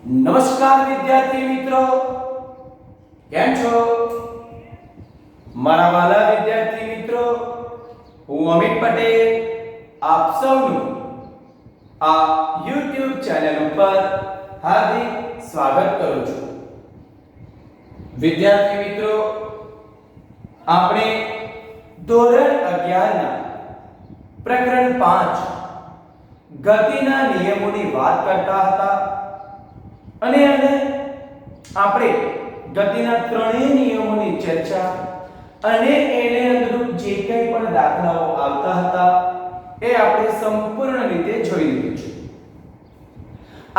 નમસ્કાર વિદ્યાર્થી મિત્રો, કેમ છો? મારા વાલા વિદ્યાર્થી મિત્રો, હું અમિત પટેલ આપ સૌનું આ YouTube ચેનલ ઉપર હાર્દિક સ્વાગત કરું છું. વિદ્યાર્થી મિત્રો, આપણે ધોરણ 11 ના પ્રકરણ 5 ગતિના નિયમોની વાત કરતા હતા અને આપણે ગતિના ત્રણેય નિયમોની ચર્ચા અને એને અનુરૂપ જે કંઈ પણ દાખલાઓ આવતા હતા એ આપણે સંપૂર્ણ રીતે જોઈ લીધું છે.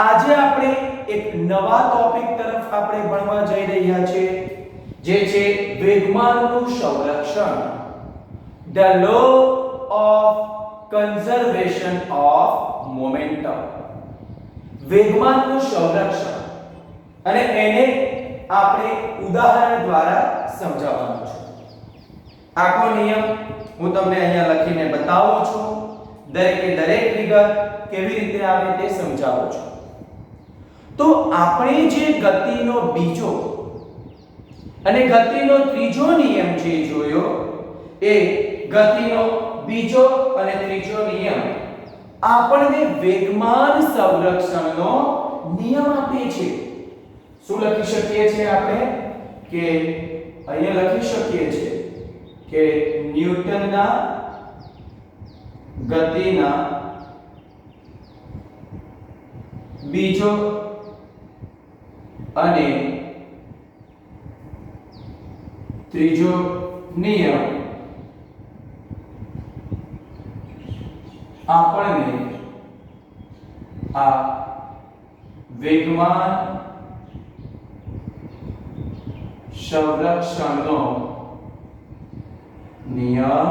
આજે આપણે એક નવા ટોપિક તરફ આપણે ભણવા જઈ રહ્યા છીએ, જે છે વેગમાનનું સંરક્ષણ, the law of conservation of momentum. વેગમાનનું સંરક્ષણ અને એને આપણે ઉદાહરણ દ્વારા સમજાવવાનું છે. આખો નિયમ હું તમને અહીંયા લખીને બતાવું છું, દરેકે દરેક વિગત કેવી રીતે આવે તે સમજાવું છું. તો આપણે જે ગતિનો બીજો અને ગતિનો ત્રીજો નિયમ જે જોયો, એ ગતિનો બીજો અને ત્રીજો નિયમ આપણને વેગમાન સંરક્ષણનો નિયમ આપે છે. શું લખી શકીએ છીએ આપણે? કે અહીંયા લખી શકીએ છીએ કે ન્યૂટનના ગતિના બીજો અને ત્રીજો નિયમ આપણને આ વેગમાન સંરક્ષણનો નિયમ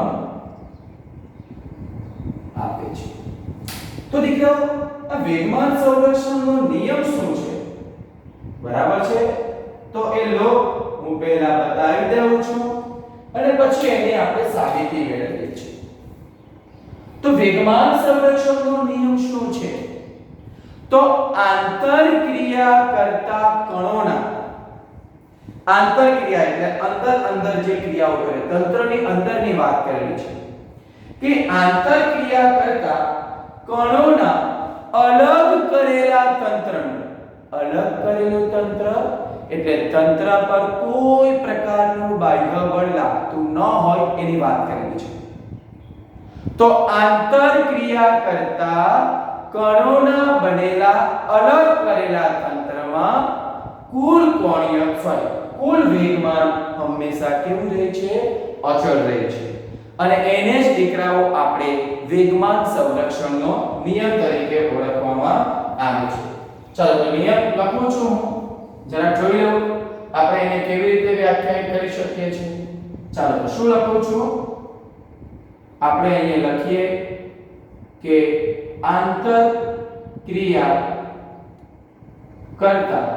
આપે છે. તો દીકરાઓ, આ વેગમાન સંરક્ષણનો નિયમ શું છે? બરાબર છે? તો એ લો હું પહેલા બતાવી દઉં છું અને પછી એની આપણે સાબિતી મેળવીએ છીએ. તો વેગમાન સંરક્ષણનો નિયમ શું છે? તો આંતરક્રિયા કરતા કણોના, આંતરક્રિયા એટલે અંદર જે ક્રિયાઓ કરે, તંત્રની અંદરની વાત કરેલી છે કે આંતરક્રિયા કરતા કણોના અલગ કરેલા તંત્રનું, અલગ કરેલું તંત્ર એટલે તંત્ર પર કોઈ પ્રકારનું બાહ્ય બળ લાગતું ન હોય એની વાત કરેલી છે. તો આંતરક્રિયા કરતા કણોના બનેલા અલગ કરેલા તંત્રમાં કુલ કોણીય કુલ વેગમાન હંમેશા કેવું રહે છે? અચળ રહે છે. અને એને જ દીકરાઓ આપણે વેગમાન સંરક્ષણનો નિયમ તરીકે ઓળખવામાં આવે છે. ચાલો તો નિયમ લખું છું, જરા જોઈ લો આપણે એને કેવી રીતે વ્યાખ્યાયિત કરી શકીએ છીએ. ચાલો તો શું લખું છું? આપણે અહીંયા લખીએ કે આંતરક્રિયા કરતા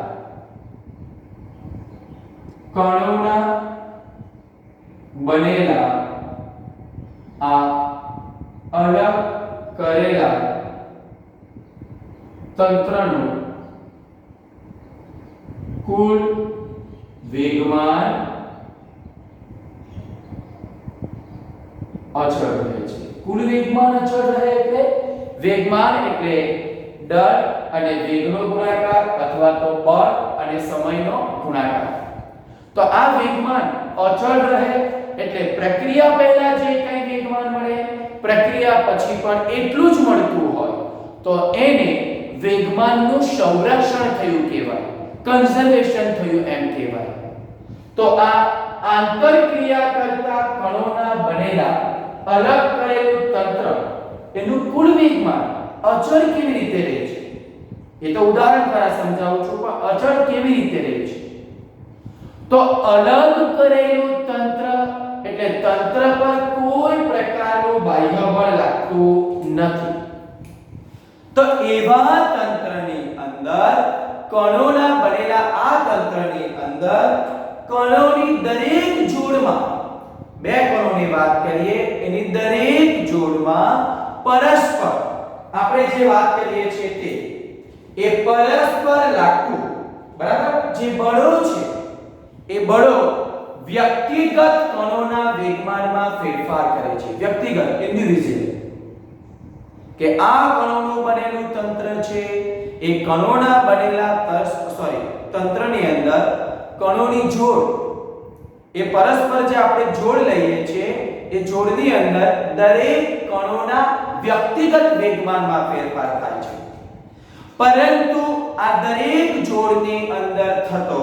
કણોના બનેલા આ અલગ કરેલા તંત્રનું કુલ વેગમાન અચળ રહે છે. કુલ વેગમાન અચળ રહે એટલે વેગમાન એટલે દર અને વેગનો ગુણાકાર અથવા તો બળ અને સમયનો ગુણાકાર. તો આ વેગમાન અચળ રહે એટલે પ્રક્રિયા પહેલા જે કંઈ વેગમાન મળે, પ્રક્રિયા પછી પણ એટલું જ મળતું હોય તો એને વેગમાનનું સંરક્ષણ થયું કહેવાય, કન્ઝર્વેશન થયું એમ કહેવાય. તો આ આંતરક્રિયા કરતા કણોના બનેલા અલગ કરેલું તંત્ર એનું કુલ વેગમાન અચળ કેવી રીતે રહે છે એ તો ઉદાહરણ દ્વારા સમજાવું છું, પણ અચળ કેવી રીતે રહે છે? તો અલગ કરેલું તંત્ર એટલે તંત્ર પર કોઈ પ્રકારનું બાહ્ય બળ લાગતું નથી. તો એવા તંત્રની અંદર, કણોના બનેલા આ તંત્રની અંદર કણોની દરેક જોડમાં, બે કણોની વાત કરીએ, એની દરેક જોડમાં પરસ્પર આપણે જે વાત કરીએ છીએ તે એ પરસ્પર લાગતું, બરાબર, જે બળો છે એ બળો વ્યક્તિગત કણોના વેગમાનમાં ફેરફાર કરે છે. વ્યક્તિગત, ઇન્ડિવિડ્યુઅલ, કે આ કણોનું બનેલું તંત્ર છે એ કણોના બનેલા તંત્રની અંદર કણોની જોડ, એ પરસ્પર જે આપણે જોડ લઈએ છીએ એ જોડની અંદર દરેક કણોના વ્યક્તિગત વેગમાનમાં ફેરફાર થાય છે. પરંતુ આ દરેક જોડની અંદર થતો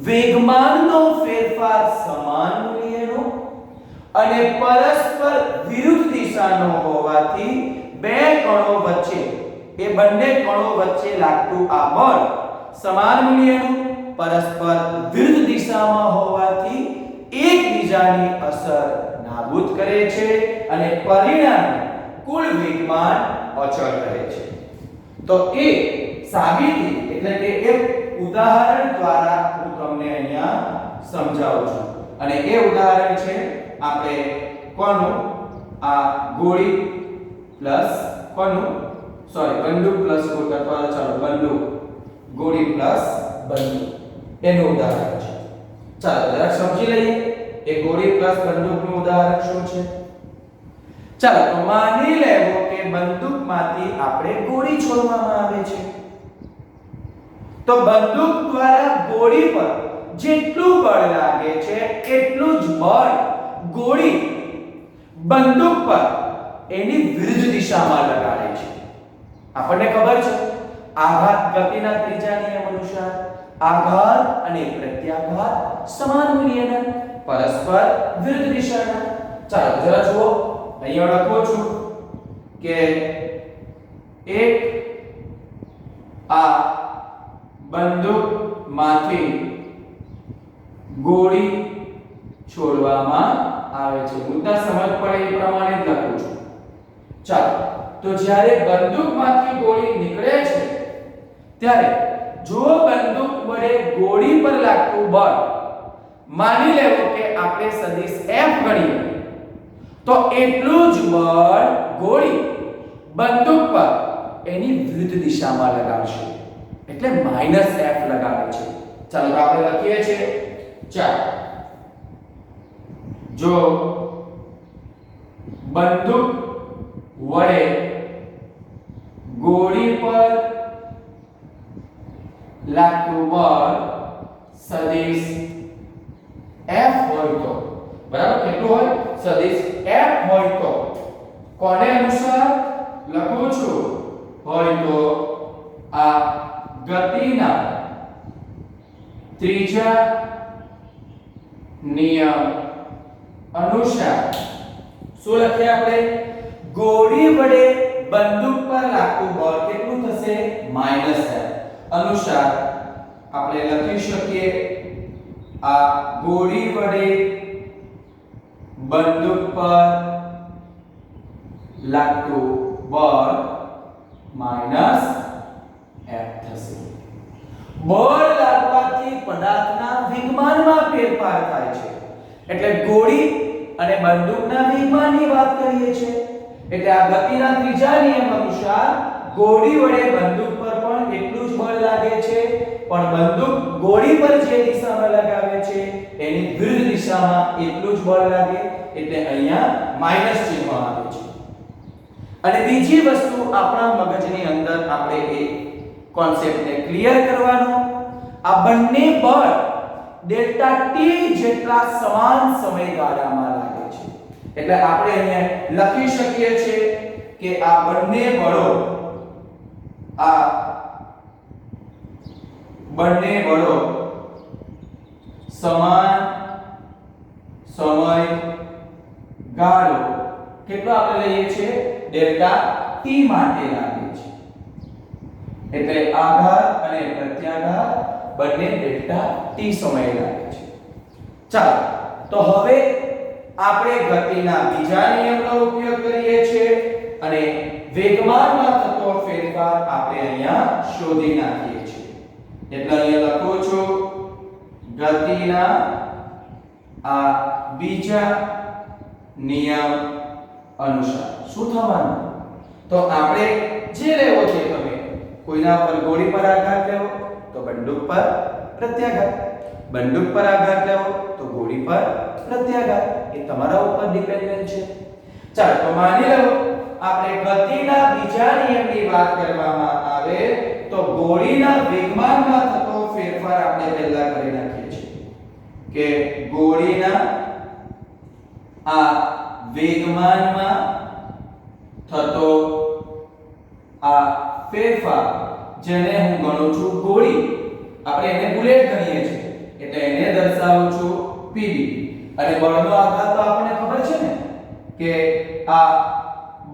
વેગમાનનો ફેરફાર સમાન મૂલ્યનો અને પરસ્પર વિરુદ્ધ દિશાનો હોવાથી બે કણો વચ્ચે, એ બંને કણો વચ્ચે લાગતું આ બળ સમાન મૂલ્યનું પરસ્પર વિરુદ્ધ દિશામાં હોવાથી એકબીજાની અસર નાબૂદ કરે છે અને પરિણામે કુલ વેગમાન અચળ રહે છે. તો એ સાબિતી એટલે કે એક ઉદાહરણ દ્વારા હું તમને અહીંયા સમજાવું છું. અને એ ઉદાહરણ છે આપણે કોનું, આ ગોળી પ્લસ કોનું, બંદૂક પ્લસ ગોળી, અથવા ચાલો બંદૂક ગોળી પ્લસ બંદૂક એનું ઉદાહરણ છે. ચાલો જરા સમજી લઈએ એ ગોળી પ્લસ બંદૂકનું ઉદાહરણ શું છે. ચાલો તો માની લેવો કે બંદૂકમાંથી આપણે ગોળી છોડવામાં આવે છે. તો બંદૂક દ્વારા ગોળી પર જેટલું બળ લાગે છે એટલું જ બળ ગોળી બંદૂક પર એની વિરુદ્ધ દિશામાં લગાડે છે. આપણને ખબર છે આઘાત ગતિના ત્રીજા નિયમ અનુસાર આઘાત અને પ્રત્યાઘાત સમાન મૂલ્યના, પરસ્પર વિરુદ્ધ દિશાના. ચાલો જરા જુઓ, અહીંયા લખું છું કે એક આ બંદૂકમાંથી ગોળી છોડવામાં આવે છે. મુદ્દા સમજ પડે એ પ્રમાણે જ લખું છું. ચાલો તો જ્યારે બંદૂકમાંથી ગોળી નીકળે છે ત્યારે જો બંદૂક વડે ગોળી પર લાગતું બળ માની લેવો કે આપણે સદિશ F ગણીએ તો એટલું જ બળ ગોળી બંદૂક પર એની વિરુદ્ધ દિશામાં લગાવશે, એટલે -F લગાવે છે. ચાલો આપણે લખીએ છીએ. ચાલો જો બંદૂક વડે ગોળી પર લાગતું બળ સદિશ F હોય તો, બરાબર, કેટલું હોય, સદિશ F હોય તો કોને અનુસાર લખું છું, હોય તો આ ગતિના ત્રીજા નિયમ અનુસાર શું લખીએ આપણે, ગોળી વડે બંદૂક પર લાગતું બળ કેટલું થશે, -F અનુસાર આપણે લખી શકીએ આ ગોળી વડે બંદૂક પર લાગતું બળ -F થશે. બળ લાગવાથી પદાર્થના વેગમાનમાં ફેરફાર થાય છે, એટલે ગોળી અને બંદૂકના વેગમાનની વાત કરીએ છીએ. એટલે આ ગતિના ત્રીજા નિયમ અનુસાર ગોળી વડે બંદૂક પર પણ એટલું જ બળ લાગે છે, પણ બંદૂક ગોળી પર જે દિશામાં લગાવે છે એની વિરુદ્ધ દિશામાં એટલું જ બળ લાગે, એટલે અહીંયા માઈનસ ચિહ્ન આવે છે. અને બીજી વસ્તુ આપણા મગજની અંદર આપણે એ કોન્સેપ્ટને ક્લિયર કરવાનો, આ બંને બળ ડેલ્ટા ટી જેટલા સમાન સમયગાળામાં લાગે છે. એટલે આપણે અહીંયા લખી શકીએ છીએ કે આ બંને બળો સમાન સમયગાળો કેટલો આપણે લઈએ છીએ, ડેલ્ટા ટી માટે લાગે છે. એટલે આઘાત અને પ્રત્યાઘાત બંને ડેલ્ટા ટી સમય લાગે છે. ચાલો તો હવે આપણે ગતિના બીજા નિયમનો ઉપયોગ કરીએ છીએ અને વેગમાનમાં થતો ફેરફાર આપણે અહીંયા શોધી નાખીએ છીએ. એટલે અહીંયા લખું છું ગતિના આ બીજા નિયમ અનુસાર શું થવાનું, તો આપણે જે લેવો છે તમે કોઈના પર ગોળી પર આઘાત લેવો તો બંદૂક પર પ્રત્યાઘાત, બંદૂક પર આઘાત લેવો તો ગોળી પર પ્રત્યાઘાત, એ તમારા ઉપર ડિપેન્ડન્ટ છે. ચાલો તો માની લો આપણે ગતિના બીજા નિયમની વાત કરવામાં આવે તો ગોળીના વેગમાનમાં થતો ફેરફાર આપણે પહેલા કરી નાખીએ છીએ કે ગોળીના આ વેગમાનમાં થતો આ ફેરફાર જેને હું ગણું છું ગોળી, આપણે એને બુલેટ ગણીએ છીએ એટલે એને દર્શાવું છું pb. અને બળનો આઘાત તો આપણને ખબર છે ને કે આ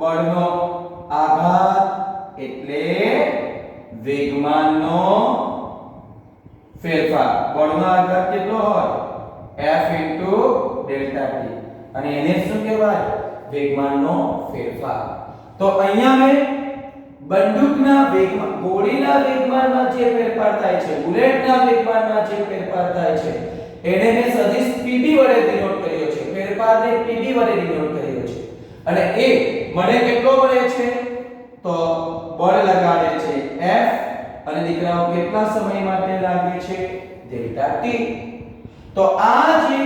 બળનો આઘાત એટલે વેગમાનનો ફેરફાર. બળનો આઘાત કેટલો હોય? F ડેલ્ટા t, અને એને શું કહેવાય? વેગમાનનો ફેરફાર. તો અહીંયા મેં બંદૂકના વેગમાન, ગોળીના વેગમાનમાં જે ફેરફાર થાય છે, બુલેટના વેગમાનમાં જે ફેરફાર થાય છે એને મેં સદિશ pb વડે ડિનોટ કર્યો છે, ફેરફારને pb વડે ડિનોટ કર્યો છે. અને એ મને કેટલો મળે છે? તો બળ લગાડે છે F અને દીકરાઓ કેટલા સમય માટે લાગે છે? Delta t. તો આ જે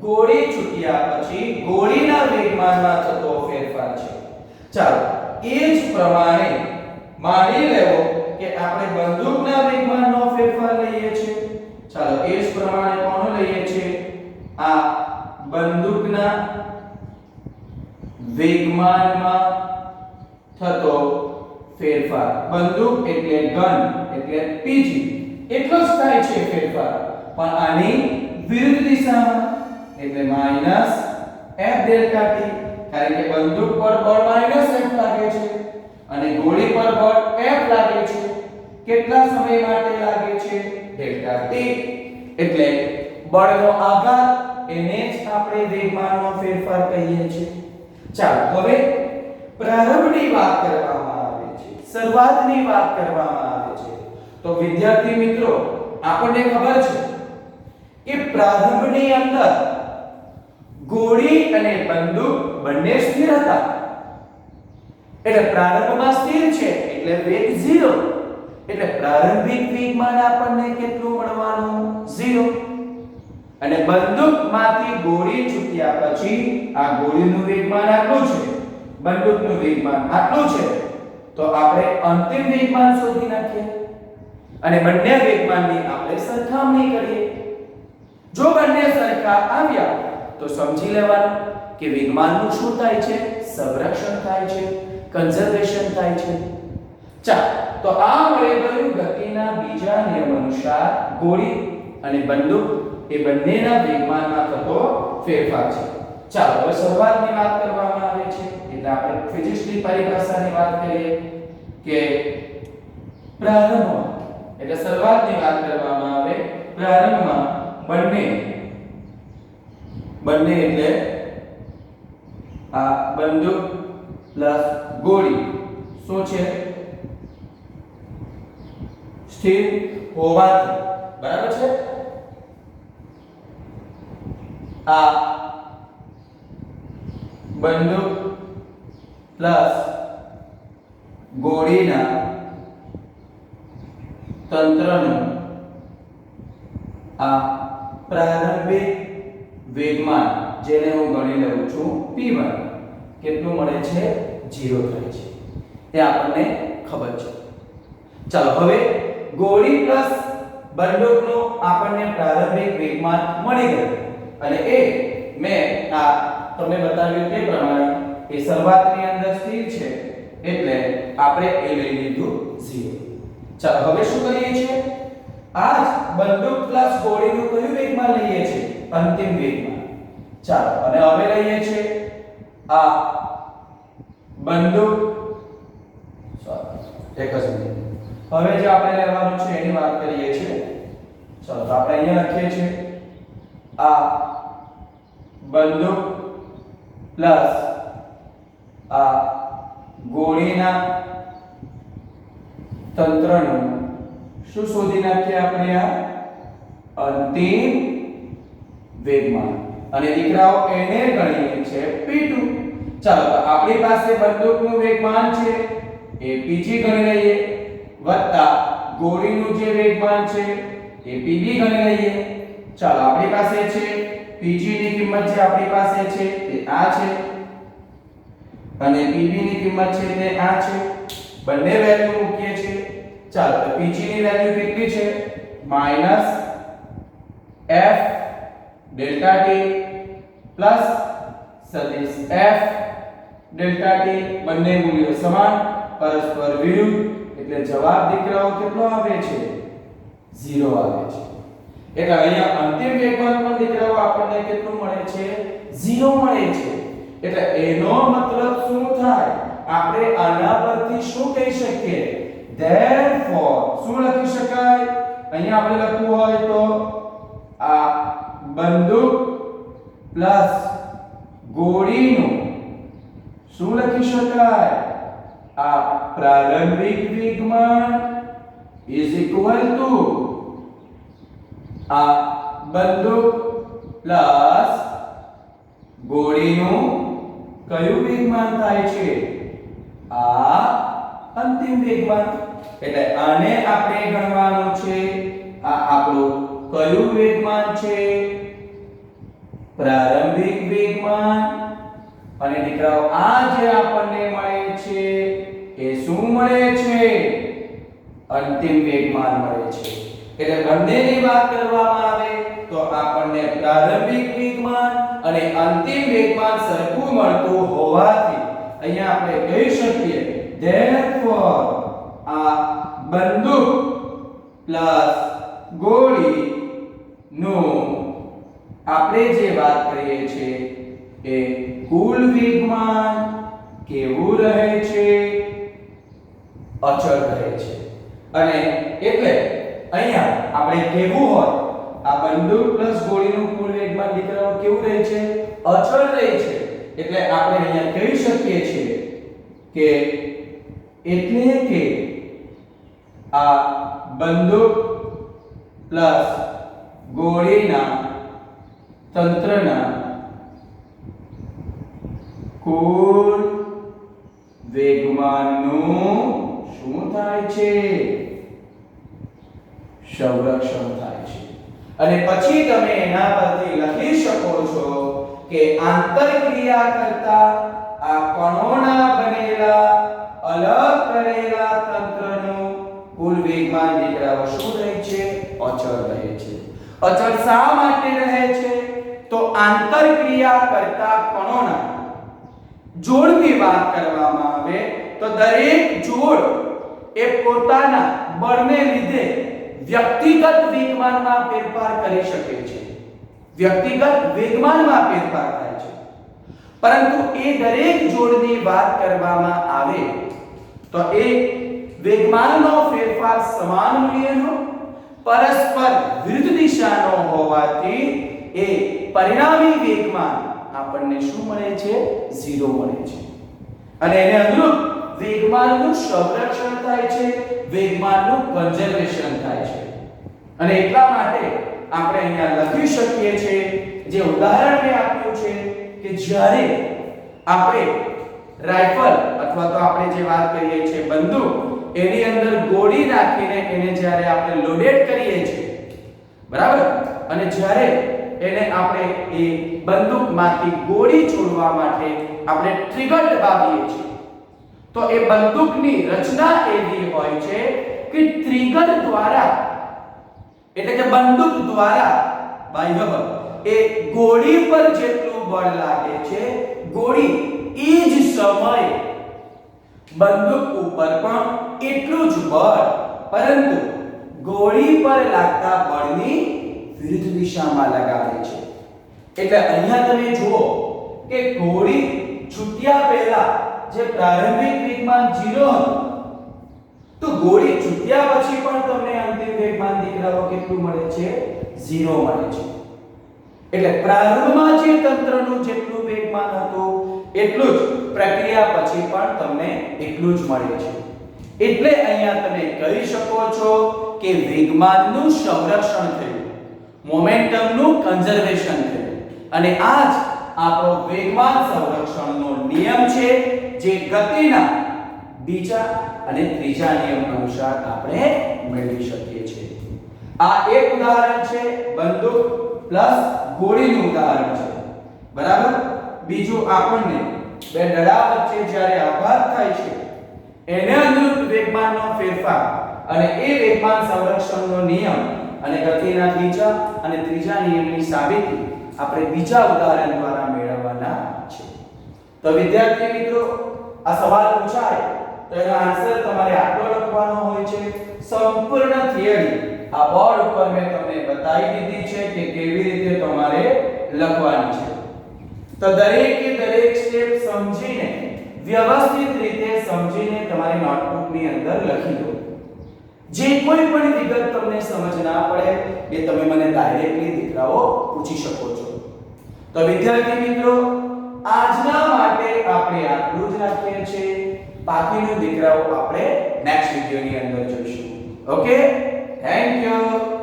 ગોળી છૂટ્યા પછી ગોળીના વેગમાનમાં થતો ફેરફાર છે. ચાલો એ જ પ્રમાણે માની લેવો કે આપણે બંદૂકના વેગમાનનો ફેરફાર લઈએ છીએ. ચાલો એ જ પ્રમાણે કોનો લઈએ છીએ? આ બંદૂકના વેગમાનમાં થતો ફેરફાર. બંદૂક એટલે ગન એટલે pg, એટલો જ થાય છે ફેરફાર, પણ આની વિરુદ્ધ દિશામાં એટલે -f ડેલ્ટા t. કારણ કે બંદૂક પર બળ -f લાગે છે અને ગોળી પર બળ f લાગે છે. કેટલા સમય માટે લાગે છે? Delta t. એટલે બળનો આઘાત એને જ આપણે વેગમાનનો ફેરફાર કહીએ છીએ. ચાલો હવે પ્રારંભની વાત કરવામાં આવે છે, શરૂઆતની વાત કરવામાં આવે છે. તો વિદ્યાર્થી મિત્રો આપણને ખબર છે કે પ્રારંભની અંદર ગોળી અને બંદૂક બંને સ્થિર હતા. એટલે પ્રારંભમાં સ્થિર છે એટલે વેગ 0, એટલે પ્રારંભિક વેગમાન આપણને કેટલું મળવાનું? 0. અને બંદૂકમાંથી ગોળી છૂટ્યા પછી આ ગોળીનું વેગમાન આટલું છે, બંદૂકનું વેગમાન આટલું છે, તો આપણે અંતિમ વેગમાન શોધી નાખીએ અને બંને વેગમાનની આપણે સરખામણી કરીએ. જો બંને સરખા આવ્યા તો સમજી લેવાનું કે વેગમાનનું શું થાય છે? સંરક્ષણ થાય છે, કન્ઝર્વેશન થાય છે. ચાલો તો આ મળી ગયું ગતિના બીજા નિયમ અનુસાર ગોળી અને બંદૂક એ બંનેના વેગમાનમાં થતો ફેરફાર છે. ચાલો હવે શરૂઆતની વાત કરવામાં આવે છે એટલે આપણે ફિઝિક્સની પરિભાષાની વાત કરીએ કે પ્રારંભમાં એટલે શરૂઆતની વાત કરવામાં આવે. પ્રારંભમાં બંને એટલે આ બંદૂક પ્લસ ગોળી શું છે? સ્થિર હોવાથી, બરાબર છે? આ બંદૂક પ્લસ ગોળીના તંત્રનું આ પ્રારંભિક વેગમાન જેને હું ગણી લઉં છું p1 કેટલું મળે છે? 0 થાય છે. એ આપણને ખબર છે. ચાલો હવે ગોળી પ્લસ બંદૂકનું આપણને પ્રારંભિક વેગમાન મળી ગયું અને એ મેં આ તમને બતાવ્યું તે પ્રમાણે એ શરૂઆતની અંદર સ્થિર છે એટલે આપણે એ લઈ લીધું 0. ચાલો હવે શું કરીએ છીએ? આ જ બંદૂક પ્લસ ગોળીનું કયું વેગમાન લઈએ છીએ? અંતિમ વેગમાન. ચાલો અને હવે લઈએ છીએ આ બંદૂક એક જ મિનિટ. હવે જે આપણે લેવાનું છે એની વાત કરીએ છીએ. ચાલો તો આપણે અહીંયા લખીએ છીએ આ બંદૂક પ્લસ આ ગોળીના તંત્રનું શું શોધી નાખીએ આપણે? આ અંતિમ વેગમાન. અને દીકરાઓ એને ગણીએ છે p2. ચાલો તો આપણી પાસે બંદૂકનું વેગમાન છે એ pg ગણી લઈએ વત્તા ગોળીનું જે વેગમાન છે એ pv ગણી લઈએ. ચાલો આપણી પાસે છે pg ની કિંમત જે આપણી પાસે છે એ આ છે અને pv ની કિંમત છે તે આ છે. બંને વેલ્યુ મૂકીએ છીએ. ચાલો તો pg ની વેલ્યુ કેટલી છે minus f delta t plus સદિશ f ડેલ્ટા t. બંને મૂલ્યો સમાન પરસ્પર વિરુદ્ધ એટલે જવાબ દીકરાઓ કેટલો આવે છે 0 આવે છે. એટલે અહીંયા અંતિમ વેગમાન પણ દીકરાઓ આપણને કેટલું મળે છે 0 મળે છે. એટલે એનો મતલબ શું થાય આપણે આના પરથી શું કહી શકીએ therefore શું લખી શકાય અહીંયા આપણે લખવું હોય તો આ બંદૂક પ્લસ ગોળીનું શું લખી શકાય આ પ્રારંભિક વેગમાન is equal to આ બંદૂક પ્લસ ગોળીનું કયું વેગમાન થાય છે આ અંતિમ વેગમાન. એટલે આને આપણે ગણવાનું છે આ આપણું કયું વેગમાન છે પ્રારંભિક વેગમાન. અને દીકરાઓ આ જે આપણને મળે છે એ શું મળે છે અંતિમ વેગમાન મળે છે. એટલે બંનેની વાત કરવામાં આવે તો આપણને પ્રારંભિક વેગમાન અને અંતિમ વેગમાન સરખું મળતું હોવાથી અહીંયા આપણે કહી શકીએ therefore આ બંદૂક પ્લસ ગોળી નું આપણે જે વાત કરીએ છીએ એ કુલ વેગમાન કેવું રહે છે અચળ રહે છે. અને એટલે અહીંયા આપણે કહેવું હોય આ બંદૂક પ્લસ ગોળીનું કુલ વેગમાન દીકરાઓ કેવું રહે છે અચળ રહે છે. એટલે આપણે અહીંયા કહી શકીએ છીએ કે એટલે કે આ બંદૂક પ્લસ ગોળીના તંત્રના કુલ વેગમાનનું શું થાય છે સંરક્ષણ થાય છે. અને પછી તમે એના પરથી લખી શકો છો કે આંતરક્રિયા કરતા આ કણોના બનેલા અલગ કરેલા તંત્રનું કુલ વેગમાન દીકરાઓ શું રહે છે અચળ રહે છે. અચળ શા માટે રહે છે તો આંતરક્રિયા કરતા કણોના જોડની વાત કરવામાં આવે તો દરેક જોડ એ પોતાના બળને લીધે વ્યક્તિગત વેગમાનમાં ફેરફાર કરી શકે છે. વ્યક્તિગત વેગમાનમાં ફેરફાર થાય છે પરંતુ એ દરેક જોડની વાત કરવામાં આવે તો એ વેગમાનનો ફેરફાર સમાન મૂલ્યનો પરસ્પર વિરુદ્ધ દિશાનો હોવાથી એ પરિણામી વેગમાન આપણને શું મળે છે 0 મળે છે. અને એને અનુરૂપ વેગમાનનું સંરક્ષણ થાય છે વેગમાનનું કન્ઝર્વેશન થાય છે. અને એટલા માટે આપણે અહીંયા લખી શકીએ છીએ જે ઉદાહરણ મેં આપ્યું છે કે જ્યારે આપણે રાઇફલ અથવા તો આપણે જે વાત કરીએ છીએ બંદૂક એની અંદર ગોળી નાખીને એને જ્યારે આપણે લોડેડ કરીએ છીએ બરાબર અને જ્યારે એને આપણે એ બંદૂકમાંથી ગોળી છોડવા માટે આપણે ટ્રિગર દબાવીએ છીએ તો એ બંદૂકની રચના એવી હોય છે કે ટ્રિગર દ્વારા એટલે કે બંદૂક દ્વારા બાહ્ય બળ એ ગોળી પર જેટલું બળ લાગે છે ગોળી એ જ સમયે બંદૂક ઉપર પણ એટલું જ બળ પરંતુ ગોળી પર લાગતા બળની વિરુદ્ધ દિશામાં લગાવે છે. એટલે અહીંયા તમે જુઓ કે ગોળી છૂટ્યા પહેલા જે પ્રારંભિક વેગમાન 0 હતું તો ગોળી છૂટ્યા પછી પણ તમને અંતિમ વેગમાન દીકરાઓ કેટલું મળે છે 0 મળે છે. એટલે પ્રારંભમાં જે તંત્રનું જેટલું વેગમાન હતું એટલું જ પ્રક્રિયા પછી પણ તમને એટલું જ મળે છે. એટલે અહીંયા તમે કહી શકો છો કે વેગમાનનું સંરક્ષણ થયું મોમેન્ટમનું કન્ઝર્વેશન થયું અને આ જ આપણો વેગમાન સંરક્ષણનો નિયમ છે જે ગતિના બીજા અને ત્રીજા નિયમ અનુસાર આપણે મેળવી શકીએ છીએ. આ એક ઉદાહરણ છે બંદૂક પ્લસ ગોળીનું ઉદાહરણ છે. બરાબર. બીજું આપણને બે દડા વચ્ચે જ્યારે આઘાત થાય છે એને અનુરૂપ વેગમાનનો ફેરફાર અને એ વેગમાન સંરક્ષણનો નિયમ અને ગતિના બીજા અને ત્રીજા નિયમની સાબિતી આપણે બીજા ઉદાહરણ દ્વારા મેળવવાના છે. તો વિદ્યાર્થી મિત્રો, આ સવાલ પૂછાય તો એનો આન્સર તમારે આટલો લખવાનો હોય છે. સંપૂર્ણ થિયરી આ બોર્ડ ઉપર મેં તમને બતાવી દીધી છે કે કેવી રીતે તમારે લખવાની છે. તો દરેકે દરેક સ્ટેપ સમજીને વ્યવસ્થિત રીતે સમજીને તમારી નોટબુકની અંદર લખી દો. જે કોઈ પણ વિગત તમને સમજ ના પડે એ તમે મને ડાયરેક્ટલી દીકરાઓ પૂછી શકો છો. તો વિદ્યાર્થી મિત્રો, આજના માટે આપણે આટલું જ રાખીએ છીએ. બાકીનું દીકરાઓ આપણે નેક્સ્ટ વિડિયોની અંદર જોઈશું. Okay, thank you.